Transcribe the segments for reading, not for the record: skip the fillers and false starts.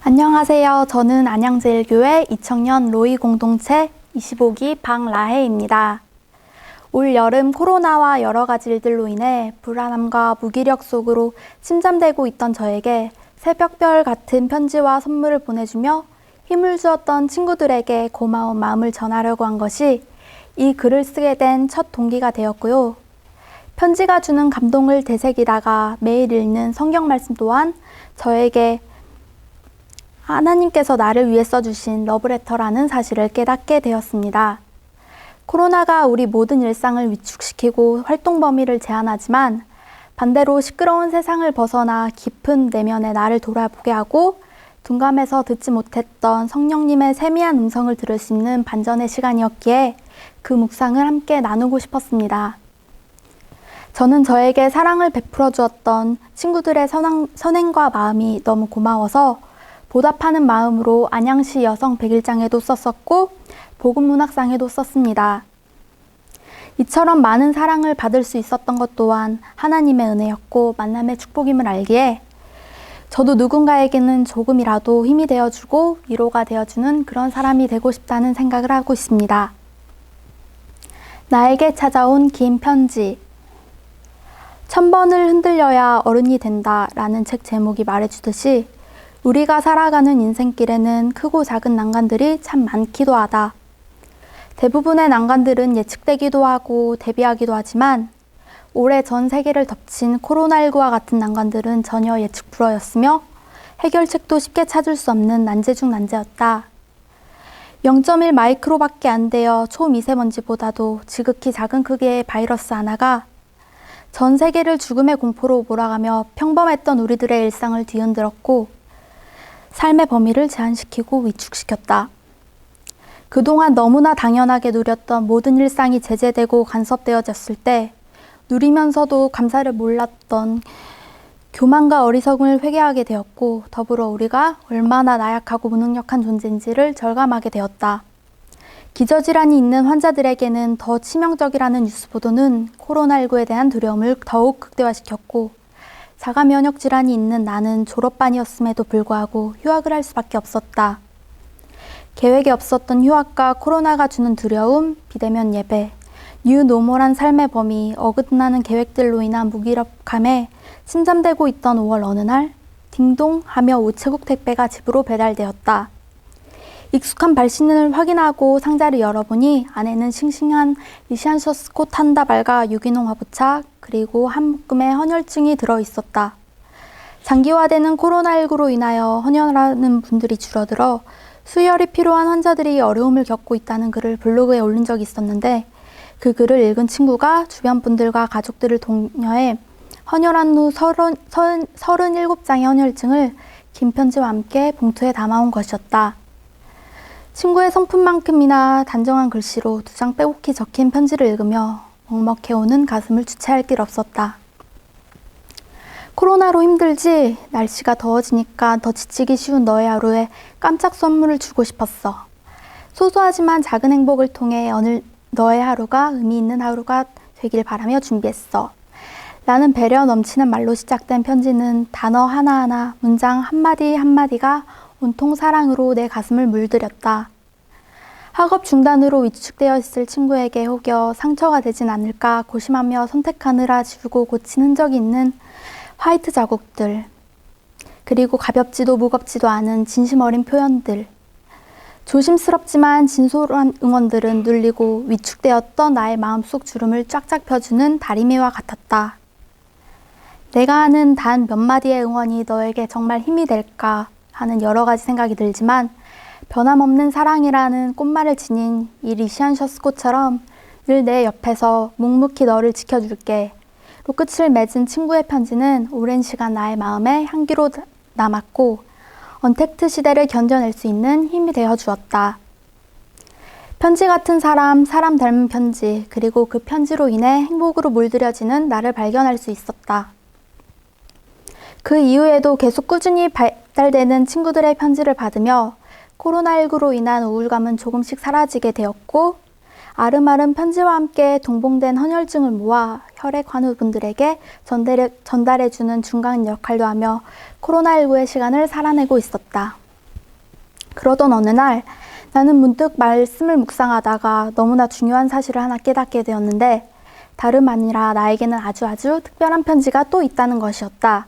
안녕하세요. 저는 안양제일교회 이청년 로이 공동체 25기 박라혜입니다. 올 여름 코로나와 여러 가지 일들로 인해 불안함과 무기력 속으로 침잠되고 있던 저에게 새벽별 같은 편지와 선물을 보내주며 힘을 주었던 친구들에게 고마운 마음을 전하려고 한 것이 이 글을 쓰게 된 첫 동기가 되었고요. 편지가 주는 감동을 되새기다가 매일 읽는 성경 말씀 또한 저에게 하나님께서 나를 위해 써주신 러브레터라는 사실을 깨닫게 되었습니다. 코로나가 우리 모든 일상을 위축시키고 활동 범위를 제한하지만 반대로 시끄러운 세상을 벗어나 깊은 내면의 나를 돌아보게 하고 둔감해서 듣지 못했던 성령님의 세미한 음성을 들을 수 있는 반전의 시간이었기에 그 묵상을 함께 나누고 싶었습니다. 저는 저에게 사랑을 베풀어 주었던 친구들의 선행과 마음이 너무 고마워서 보답하는 마음으로 안양시 여성 101장에도 썼었고 복음문학상에도 썼습니다. 이처럼 많은 사랑을 받을 수 있었던 것 또한 하나님의 은혜였고 만남의 축복임을 알기에 저도 누군가에게는 조금이라도 힘이 되어주고 위로가 되어주는 그런 사람이 되고 싶다는 생각을 하고 있습니다. 나에게 찾아온 긴 편지. 1000번을 흔들려야 어른이 된다 라는 책 제목이 말해주듯이 우리가 살아가는 인생길에는 크고 작은 난관들이 참 많기도 하다. 대부분의 난관들은 예측되기도 하고 대비하기도 하지만 올해 전 세계를 덮친 코로나19와 같은 난관들은 전혀 예측 불허였으며 해결책도 쉽게 찾을 수 없는 난제 중 난제였다. 0.1 마이크로밖에 안 되어 초미세먼지보다도 지극히 작은 크기의 바이러스 하나가 전 세계를 죽음의 공포로 몰아가며 평범했던 우리들의 일상을 뒤흔들었고 삶의 범위를 제한시키고 위축시켰다. 그동안 너무나 당연하게 누렸던 모든 일상이 제재되고 간섭되어졌을 때 누리면서도 감사를 몰랐던 교만과 어리석음을 회개하게 되었고 더불어 우리가 얼마나 나약하고 무능력한 존재인지를 절감하게 되었다. 기저질환이 있는 환자들에게는 더 치명적이라는 뉴스 보도는 코로나19에 대한 두려움을 더욱 극대화시켰고 자가 면역 질환이 있는 나는 졸업반이었음에도 불구하고 휴학을 할 수밖에 없었다. 계획에 없었던 휴학과 코로나가 주는 두려움, 비대면 예배, 뉴노멀한 삶의 범위, 어긋나는 계획들로 인한 무기력함에 침잠되고 있던 5월 어느 날 딩동 하며 우체국 택배가 집으로 배달되었다. 익숙한 발신을 확인하고 상자를 열어보니 안에는 싱싱한 리시안셔스콧 한 다발과 유기농 화부착 그리고 한 묶음의 헌혈증이 들어있었다. 장기화되는 코로나19로 인하여 헌혈하는 분들이 줄어들어 수혈이 필요한 환자들이 어려움을 겪고 있다는 글을 블로그에 올린 적이 있었는데 그 글을 읽은 친구가 주변 분들과 가족들을 독려해 헌혈한 후 37장의 헌혈증을 긴 편지와 함께 봉투에 담아온 것이었다. 친구의 성품만큼이나 단정한 글씨로 2장 빼곡히 적힌 편지를 읽으며 먹먹해오는 가슴을 주체할 길 없었다. 코로나로 힘들지? 날씨가 더워지니까 더 지치기 쉬운 너의 하루에 깜짝 선물을 주고 싶었어. 소소하지만 작은 행복을 통해 너의 하루가 의미 있는 하루가 되길 바라며 준비했어. 라는 배려 넘치는 말로 시작된 편지는 단어 하나하나, 문장 한마디 한마디가 온통 사랑으로 내 가슴을 물들였다. 학업 중단으로 위축되어 있을 친구에게 혹여 상처가 되진 않을까 고심하며 선택하느라 지우고 고친 흔적이 있는 화이트 자국들, 그리고 가볍지도 무겁지도 않은 진심 어린 표현들, 조심스럽지만 진솔한 응원들은 눌리고 위축되었던 나의 마음속 주름을 쫙쫙 펴주는 다리미와 같았다. 내가 하는 단 몇 마디의 응원이 너에게 정말 힘이 될까 하는 여러 가지 생각이 들지만 변함없는 사랑이라는 꽃말을 지닌 이 리시안셔스꽃처럼 늘 내 옆에서 묵묵히 너를 지켜줄게 로 끝을 맺은 친구의 편지는 오랜 시간 나의 마음에 향기로 남았고 언택트 시대를 견뎌낼 수 있는 힘이 되어 주었다. 편지 같은 사람 닮은 편지, 그리고 그 편지로 인해 행복으로 물들여지는 나를 발견할 수 있었다. 그 이후에도 계속 꾸준히 발달되는 친구들의 편지를 받으며 코로나19로 인한 우울감은 조금씩 사라지게 되었고 아름아름 편지와 함께 동봉된 헌혈증을 모아 혈액 환우분들에게 전달해주는 중간 역할도 하며 코로나19의 시간을 살아내고 있었다. 그러던 어느 날 나는 문득 말씀을 묵상하다가 너무나 중요한 사실을 하나 깨닫게 되었는데 다름 아니라 나에게는 아주 특별한 편지가 또 있다는 것이었다.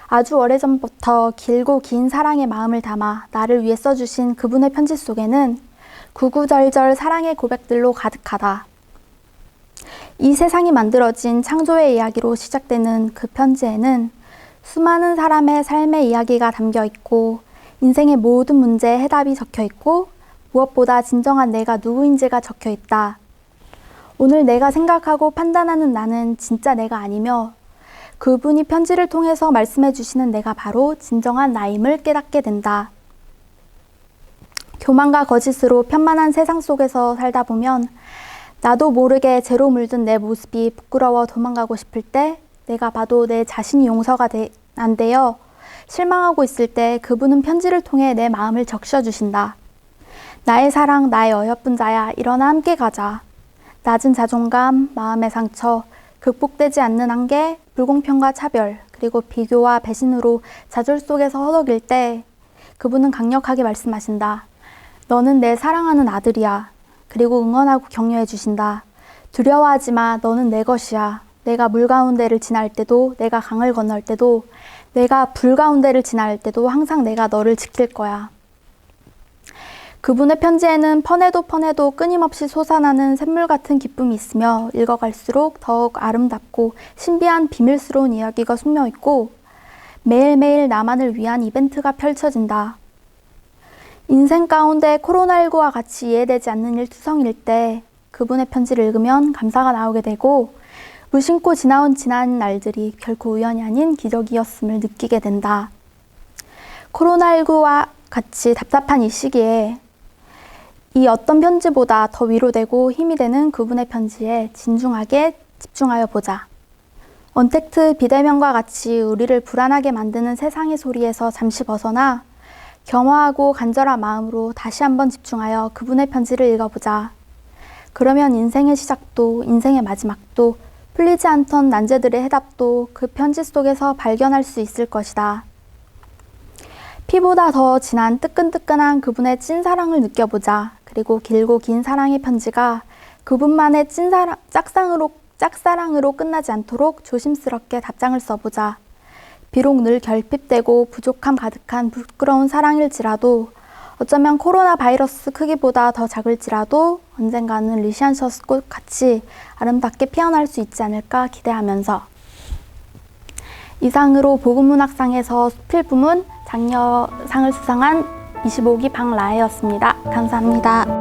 아주 오래전부터 길고 긴 사랑의 마음을 담아 나를 위해 써주신 그분의 편지 속에는 구구절절 사랑의 고백들로 가득하다. 이 세상이 만들어진 창조의 이야기로 시작되는 그 편지에는 수많은 사람의 삶의 이야기가 담겨 있고 인생의 모든 문제에 해답이 적혀 있고 무엇보다 진정한 내가 누구인지가 적혀 있다. 오늘 내가 생각하고 판단하는 나는 진짜 내가 아니며 그분이 편지를 통해서 말씀해 주시는 내가 바로 진정한 나임을 깨닫게 된다. 교만과 거짓으로 편만한 세상 속에서 살다 보면 나도 모르게 죄로 물든 내 모습이 부끄러워 도망가고 싶을 때 내가 봐도 내 자신이 용서가 안 되어 실망하고 있을 때 그분은 편지를 통해 내 마음을 적셔주신다. 나의 사랑, 나의 어여쁜 자야, 일어나 함께 가자. 낮은 자존감, 마음의 상처, 극복되지 않는 한계, 불공평과 차별, 그리고 비교와 배신으로 좌절 속에서 허덕일 때 그분은 강력하게 말씀하신다. 너는 내 사랑하는 아들이야. 그리고 응원하고 격려해 주신다. 두려워하지 마. 너는 내 것이야. 내가 물 가운데를 지날 때도, 내가 강을 건널 때도, 내가 불 가운데를 지날 때도 항상 내가 너를 지킬 거야. 그분의 편지에는 퍼내도 끊임없이 솟아나는 샘물 같은 기쁨이 있으며 읽어갈수록 더욱 아름답고 신비한 비밀스러운 이야기가 숨겨 있고 매일매일 나만을 위한 이벤트가 펼쳐진다. 인생 가운데 코로나19와 같이 이해되지 않는 일투성일 때 그분의 편지를 읽으면 감사가 나오게 되고 무심코 지나온 지난 날들이 결코 우연이 아닌 기적이었음을 느끼게 된다. 코로나19와 같이 답답한 이 시기에 이 어떤 편지보다 더 위로되고 힘이 되는 그분의 편지에 진중하게 집중하여 보자. 언택트 비대면과 같이 우리를 불안하게 만드는 세상의 소리에서 잠시 벗어나 겸허하고 간절한 마음으로 다시 한번 집중하여 그분의 편지를 읽어보자. 그러면 인생의 시작도 인생의 마지막도 풀리지 않던 난제들의 해답도 그 편지 속에서 발견할 수 있을 것이다. 피보다 더 진한 뜨끈뜨끈한 그분의 찐사랑을 느껴보자. 그리고 길고 긴 사랑의 편지가 그분만의 짝사랑으로 끝나지 않도록 조심스럽게 답장을 써보자. 비록 늘 결핍되고 부족함 가득한 부끄러운 사랑일지라도 어쩌면 코로나 바이러스 크기보다 더 작을지라도 언젠가는 리시안셔스 꽃 같이 아름답게 피어날 수 있지 않을까 기대하면서 이상으로 보금문학상에서 수필 부문 장려상을 수상한 25기 박라혜였습니다. 감사합니다.